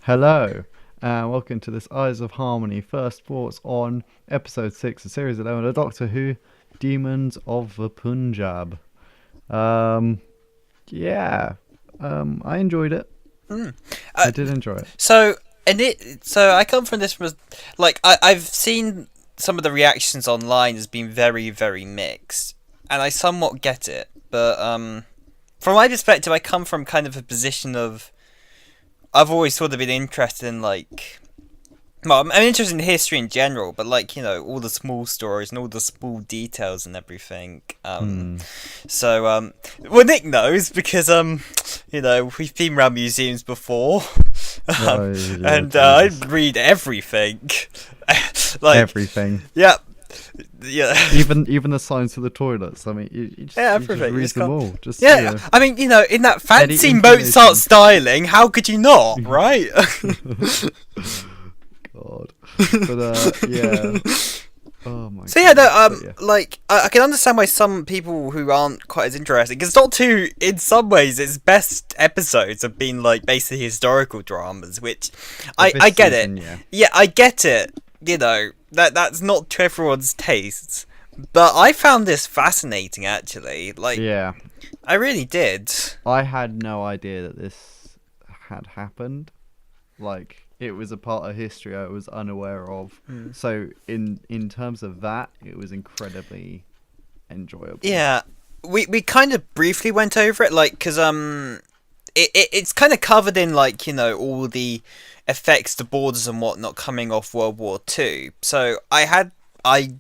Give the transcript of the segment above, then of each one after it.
Hello, and welcome to this Eyes of Harmony first thoughts on episode 6 of series 11 of Doctor Who, Demons of the Punjab. Um, yeah, I enjoyed it. Mm. I did enjoy it. So I come from this I've seen some of the reactions online as being very, very mixed, and I somewhat get it. But from my perspective, I come from kind of a position of I've always sort of been interested in I'm interested in history in general, but all the small stories and all the small details and everything. Well, Nick knows because we've been around museums before, and I read everything. Everything. Yeah, yeah. Even the signs for the toilets. I mean, you just, Everything. you just read them all. Just I mean, in that fancy Any Mozart styling, how could you not, right? God. But yeah. Oh my. So I can understand why some people who aren't quite as interested, because Doctor Who, in some ways, its best episodes have been basically historical dramas, which I get season, it. yeah. Yeah, I get it. That's not to everyone's tastes, but I found this fascinating actually. Yeah. I really did. I had no idea that this had happened. It was a part of history I was unaware of. So in terms of that, it was incredibly enjoyable. Yeah, we kind of briefly went over it, because it's kind of covered in all the effects, the borders and whatnot coming off World War Two. So I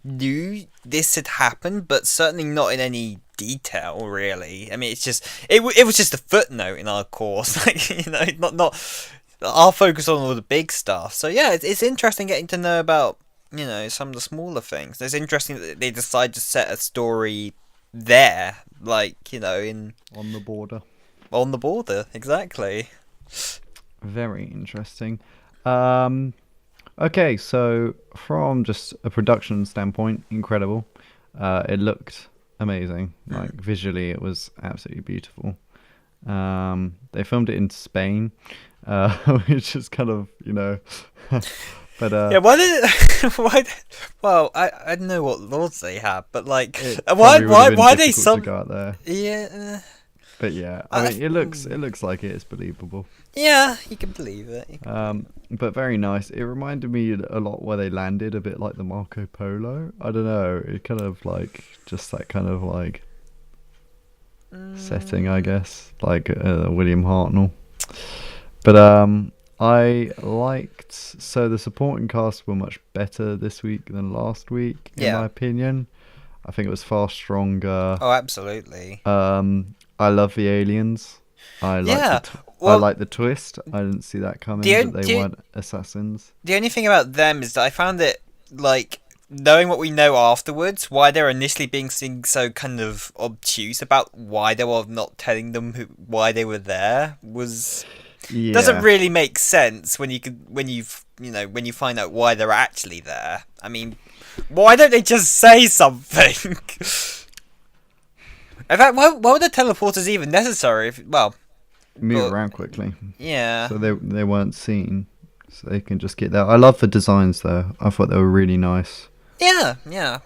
knew this had happened, but certainly not in any detail really. I mean, it was just a footnote in our course, not our focus on all the big stuff. So yeah, it's interesting getting to know about some of the smaller things. It's interesting that they decide to set a story there, in On the border. on the border, exactly. Very interesting. Okay, so from just a production standpoint, incredible. It looked amazing. Visually, it was absolutely beautiful. They filmed it in Spain, which is kind of but Yeah, why did why? Well, I don't know what laws they have, but why they some to go out there. yeah. But yeah, I mean, it looks like it's believable. Yeah, you can believe it. But very nice. It reminded me a lot where they landed, a bit like the Marco Polo. I don't know. It kind of just that kind of setting, I guess, William Hartnell. But I liked. So the supporting cast were much better this week than last week, in my opinion. I think it was far stronger. Oh, absolutely. I love the aliens. I like the twist. I didn't see that coming. That they weren't assassins. The only thing about them is that I found it knowing what we know afterwards, why they're initially being seen so kind of obtuse about why they were not telling them why they were there doesn't really make sense when you find out why they're actually there. I mean, why don't they just say something? In fact, why were the teleporters even necessary? Move around quickly. Yeah. So they weren't seen, so they can just get there. I love the designs though. I thought they were really nice. Yeah.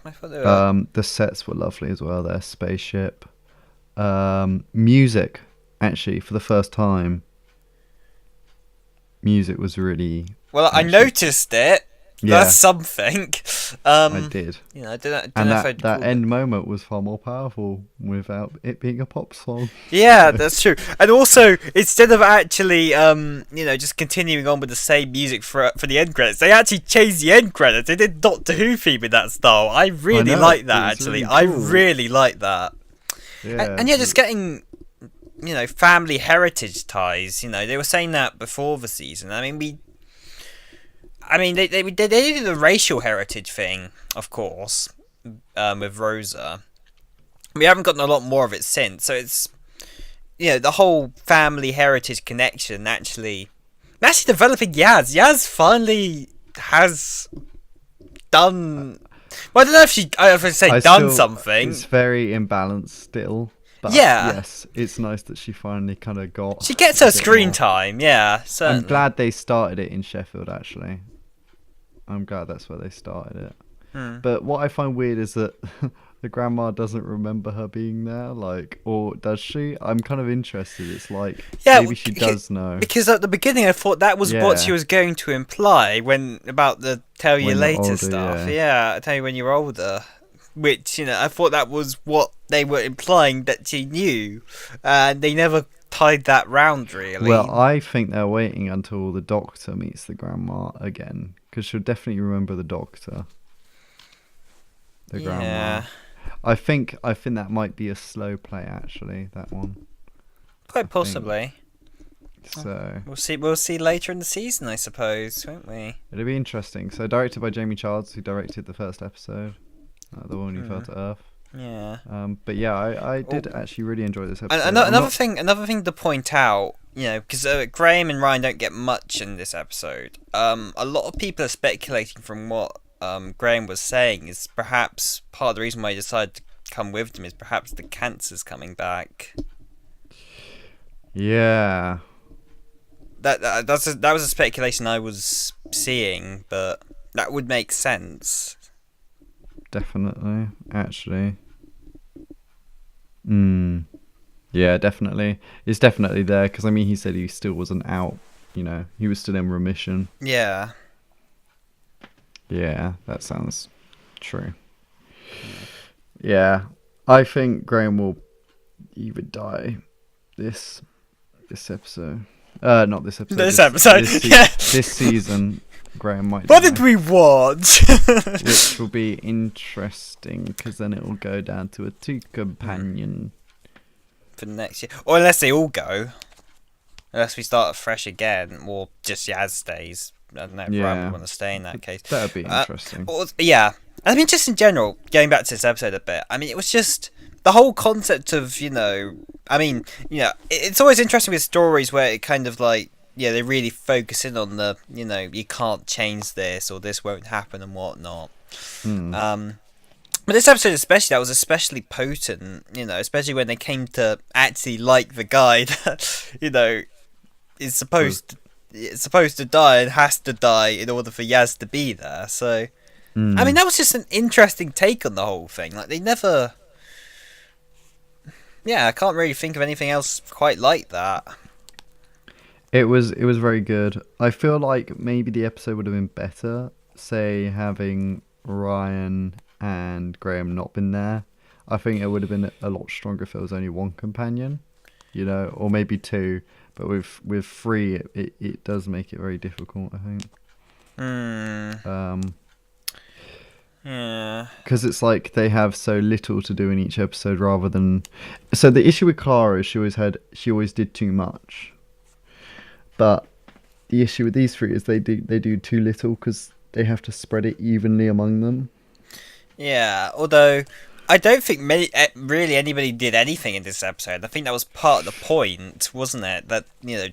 I thought they were. The sets were lovely as well. Their spaceship. Music, actually, for the first time. Music was really. Well, I noticed it. Yeah. That's something. I did. I don't And know if that end moment was far more powerful without it being a pop song. Yeah, that's true. And also, instead of actually, just continuing on with the same music for the end credits, they actually changed the end credits. They did Doctor Who theme in that style. I really like that, actually. Really cool. I really like that. Yeah. And just getting, family heritage ties. They were saying that before the season. They did the racial heritage thing, of course, with Rosa. We haven't gotten a lot more of it since, so it's the whole family heritage connection actually developing. Yaz finally has done. Well, I don't know if I say done something. It's very imbalanced still. But Yeah, yes, it's nice that she finally kind of got. she gets a her bit screen more. time. Yeah, certainly. I'm glad they started it in Sheffield. Actually, I'm glad that's where they started it. Hmm. But what I find weird is that the grandma doesn't remember her being there, like, or does she? I'm kind of interested. It's like Yeah, maybe she does know because at the beginning I thought that was what she Yeah. was going to imply when about the tell you when you're later older. stuff. Yeah, Yeah, I tell you when you're older. Which, I thought that was what they were implying that she knew, and they never tied that round well, really. I think they're waiting until the doctor meets the grandma again, because she'll definitely remember the doctor, the grandma. Yeah, I think that might be a slow play actually. That one. I quite think possibly. so. We'll see. We'll see later in the season, I suppose, won't we? It'll be interesting. So directed by Jamie Childs, who directed the first episode, The Woman Who Fell Hmm. to Earth. Yeah. But yeah, I Oh, did actually really enjoy this and episode. another thing to point out, because Graham and Ryan don't get much in this episode. A lot of people are speculating from what Graham was saying is perhaps part of the reason why he decided to come with them is perhaps the cancer's coming back. Yeah, That was a speculation I was seeing, but that would make sense. definitely. Actually. Mm. Yeah, definitely. It's definitely there because I mean, he said he still wasn't out. He was still in remission. Yeah. Yeah, that sounds true. Yeah, I think Graham will either die this episode. Not this episode. This episode, yeah. This season, Graham might. What die, did we watch? which will be interesting because then it will go down to a two companion. For next year, or unless they all go, unless we start fresh again, or just Yaz stays. I don't know if Ryan would want to stay in that case. That'd be interesting. Yeah, I mean, just in general, going back to this episode a bit. I mean, it was just the whole concept of it's always interesting with stories where it kind of like they really focus in on the you can't change this or this won't happen and whatnot. But this episode especially, that was especially potent, especially when they came to actually like the guy that, is supposed to die and has to die in order for Yaz to be there. So, I mean, that was just an interesting take on the whole thing. Like, they never... Yeah, I can't really think of anything else quite like that. It was very good. I feel like maybe the episode would have been better, say, having Ryan and Graham not been there. I think it would have been a lot stronger if there was only one companion, or maybe two. But with three, it does make it very difficult, I think. Yeah. Because it's like they have so little to do in each episode rather than... So the issue with Clara is she always did too much. But the issue with these three is they do too little because they have to spread it evenly among them. Yeah, although I don't think really anybody did anything in this episode. I think that was part of the point, wasn't it? That,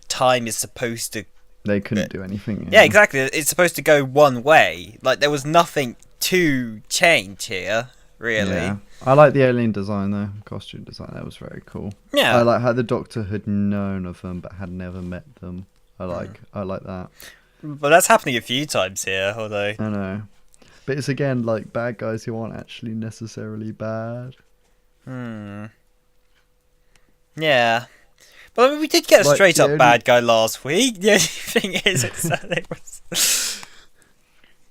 time is supposed to... They couldn't do anything. Yeah, exactly. It's supposed to go one way. Like, there was nothing to change here, really. Yeah. I like the alien design, though. Costume design, that was very cool. Yeah. I like how the Doctor had known of them but had never met them. I like that. But that's happening a few times here, although... I know. But it's again like bad guys who aren't actually necessarily bad. Yeah. But I mean, we did get a Like, straight the up only- bad guy last week. The only thing is, it was...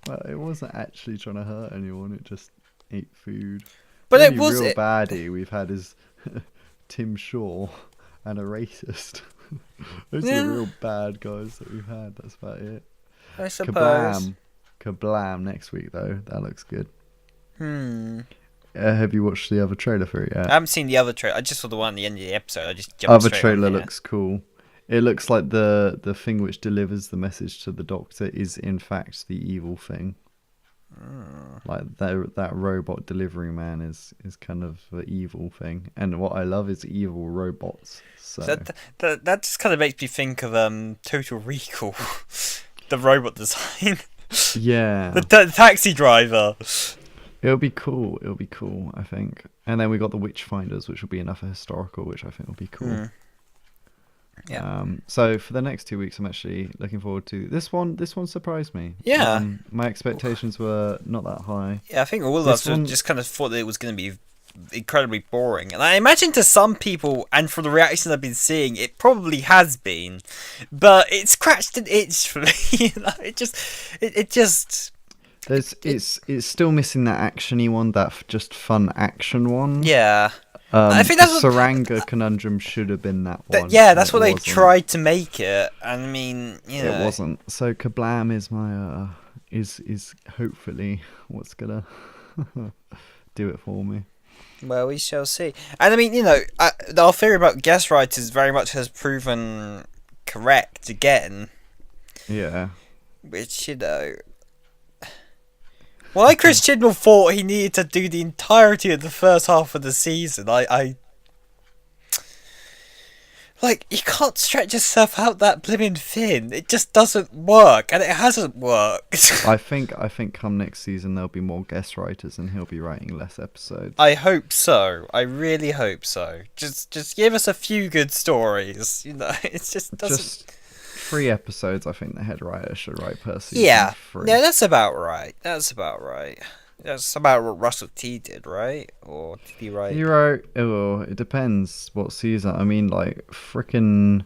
Well, it wasn't actually trying to hurt anyone. It just ate food. But the it only was... real baddie we've had is Tim Shaw and a racist. Those are the real bad guys that we've had. That's about it. I suppose. Kablam next week though. That looks good. Have you watched the other trailer for it yet? I haven't seen the other trailer. I just saw the one at the end of the episode. I just jumped Other straight trailer on here. looks cool. It looks like the thing which delivers the message to the Doctor is in fact the evil thing. Like that robot delivery man is kind of the evil thing, and what I love is evil robots. So That just kind of makes me think of Total Recall, the robot design. yeah, the taxi driver. it'll be cool. I think, And then we got the Witchfinders, which will be another historical, which I think will be cool. Yeah. So for the next 2 weeks, I'm actually looking forward to this one. This one surprised me. Yeah. My expectations were not that high. Yeah, I think all of This us one- just kind of thought that it was going to be incredibly boring. And I imagine to some people, and from the reactions I've been seeing, it probably has been. But it scratched an itch for me. It's still missing that actiony one, that just fun action one. Yeah. I think that's the what, Saranga conundrum should have been that one. that's what they wasn't. tried to make it. And I mean, you know, It wasn't. So Kablam is my is hopefully what's gonna do it for me. Well, we shall see. And I mean, you know, our theory about guest writers very much has proven correct again. Yeah. Which, you know, why Chris Chibnall thought he needed to do the entirety of the first half of the season, like, you can't stretch yourself out that blimmin' thin. It just doesn't work, and it hasn't worked. I think come next season there'll be more guest writers and he'll be writing less episodes. I hope so. I really hope so. Just give us a few good stories. You know, it just doesn't. Just 3 episodes. I think the head writer should write per season. Yeah, 3. yeah, that's about right. That's about what Russell T did, right? Or did he write? He wrote. Oh, it depends what season. I mean, like frickin'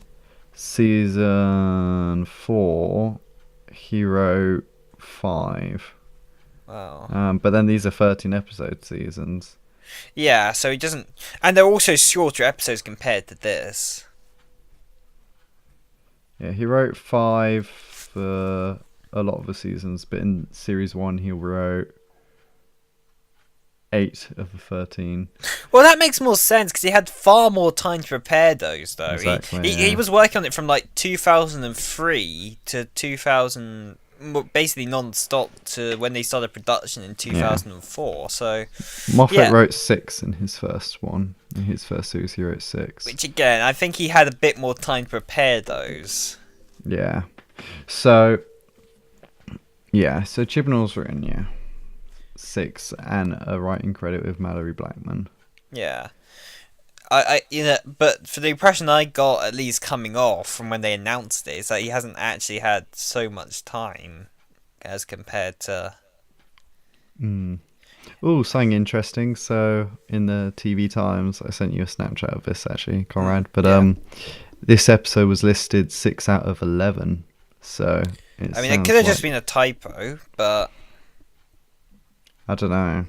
season 4, he wrote 5. Wow. But then these are 13 episode seasons. Yeah, so he doesn't, and they're also shorter episodes compared to this. Yeah, he wrote 5 for a lot of the seasons, but in series 1 he wrote 8 of the 13. Well, that makes more sense because he had far more time to prepare those, though. Exactly, He yeah. was working on it from like 2003 to 2000, basically non-stop to when they started production in 2004. So Moffat wrote 6 in his first one. In his first series, he wrote 6. which again, I think he had a bit more time to prepare those. Yeah. So Chibnall's written 6 and a writing credit with Mallory Blackman. Yeah. But for the impression I got, at least coming off from when they announced it, is that he hasn't actually had so much time as compared to. Oh, something interesting. So in the TV Times, I sent you a Snapchat of this actually, Conrad. But this episode was listed 6 out of 11. So It could have just been a typo, but I don't know.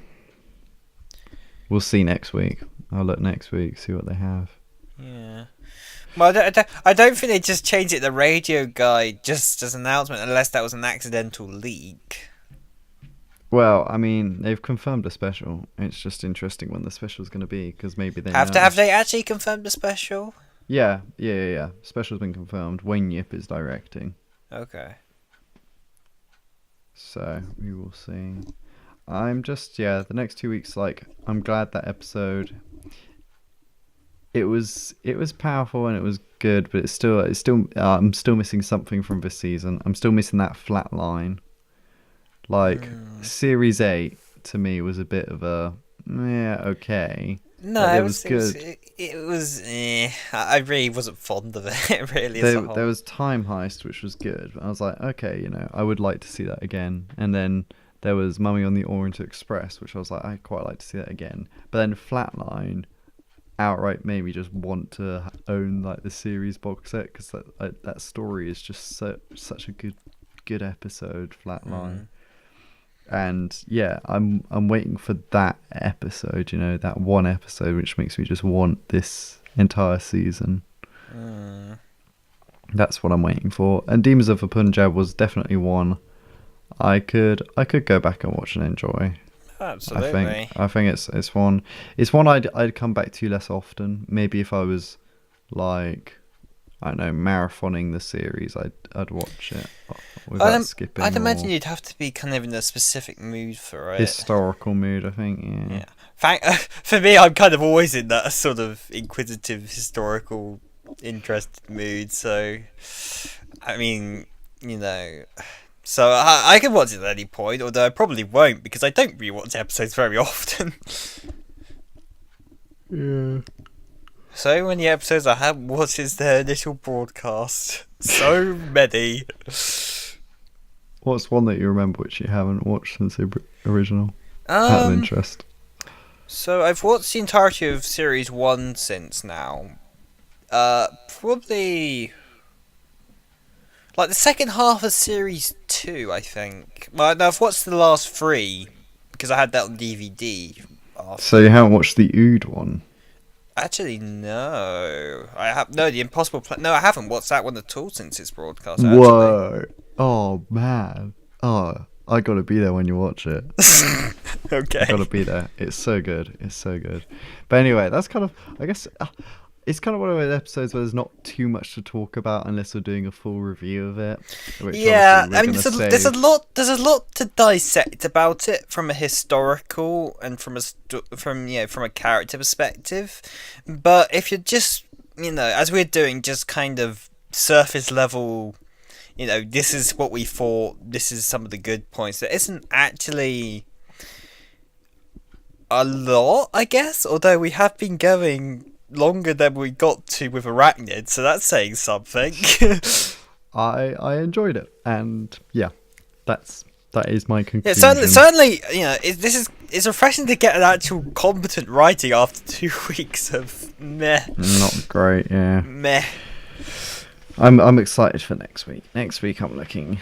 We'll see next week. I'll look next week, see what they have. yeah. Well, I don't think they just changed it to the radio guide just as an announcement, unless that was an accidental leak. Well, I mean, they've confirmed a special. It's just interesting when the special's going to be, because maybe they Have they actually confirmed the special? Yeah. Special's been confirmed. Wayne Yip is directing. Okay. So, we will see. I'm just, the next 2 weeks, I'm glad that episode... It was powerful and it was good, but it's still I'm still missing something from this season. I'm still missing that flat line. Series 8 to me was a bit of a okay. No, it was good. It was. I really wasn't fond of it. Really, There was Time Heist, which was good. I was like, okay, I would like to see that again. And then there was Mummy on the Orient Express, which I was like, I'd quite like to see that again. But then Flatline outright made me just want to own the series box set, because that story is just such a good episode, Flatline. And I'm waiting for that episode, that one episode which makes me just want this entire season. That's what I'm waiting for. And Demons of the Punjab was definitely one I could go back and watch and enjoy. Absolutely. I think it's one I'd come back to less often. Maybe if I was I don't know, marathoning the series, I'd watch it without skipping. I'd imagine you'd have to be kind of in a specific mood for it. Historical mood, I think. Yeah. For me, I'm kind of always in that sort of inquisitive, historical, interested mood. So, I mean, so I can watch it at any point, although I probably won't because I don't rewatch episodes very often. Yeah. So many episodes I haven't watched since their initial broadcast. So many. What's one that you remember which you haven't watched since the original? Out of interest. So I've watched the entirety of series 1 since now. Probably like the second half of series 2, I think. Well, no, I've watched the last 3 because I had that on DVD. So you haven't watched the Ood one? Actually, no. I have no the Impossible Planet. No, I haven't watched that one at all since its broadcast. Actually. Whoa! Oh man! Oh, I gotta be there when you watch it. Okay. I gotta be there. It's so good. It's so good. But anyway, that's kind of, I guess, it's kind of one of those episodes where there's not too much to talk about unless we're doing a full review of it. Yeah, I mean, there's a lot to dissect about it from a historical and from a character perspective. But if you're just, as we're doing, just kind of surface level, this is what we thought, this is some of the good points. There isn't actually a lot, I guess, although we have been going longer than we got to with Arachnid, so that's saying something. I enjoyed it, and yeah, that is my conclusion. Yeah, certainly, it's refreshing to get an actual competent writing after 2 weeks of meh. Not great, yeah. Meh. I'm excited for next week. Next week I'm looking,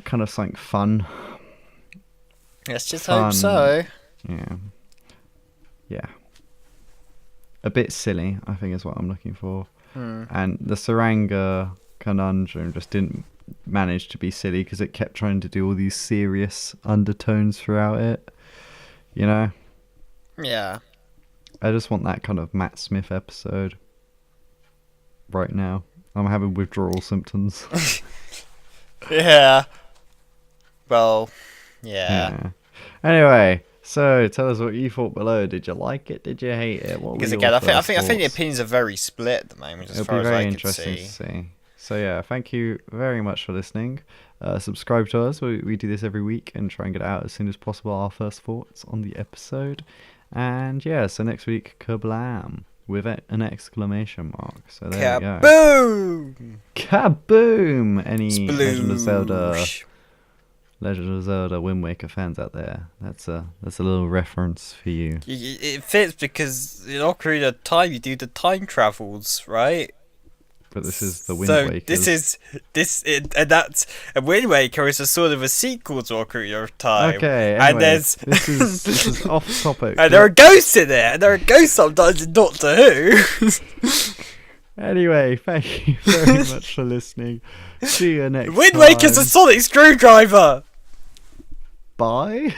kind of something fun. Let's just hope so. Yeah. Yeah. A bit silly, I think, is what I'm looking for. And the Saranga conundrum just didn't manage to be silly because it kept trying to do all these serious undertones throughout it. Yeah. I just want that kind of Matt Smith episode right now. I'm having withdrawal symptoms. Yeah. Well, yeah. Anyway, so tell us what you thought below. Did you like it? Did you hate it? Because again, I think the opinions are very split at the moment, as far as I can see. To see. So yeah, thank you very much for listening. Subscribe to us. We do this every week and try and get out as soon as possible our first thoughts on the episode. And yeah, so next week, kablam, with an exclamation mark. So there we go. Kaboom! Kaboom! Any Sploosh. Legend of Zelda Wind Waker fans out there, that's a little reference for you. It fits because in Ocarina of Time you do the time travels, right? But this is the Wind Waker. And Wind Waker is a sort of a sequel to Ocarina of Time. Okay, anyway, and this is off topic. And there are ghosts in it, and there are ghosts sometimes in Doctor Who. Anyway, thank you very much for listening. See you next time. Wind Waker's a sonic screwdriver. Bye.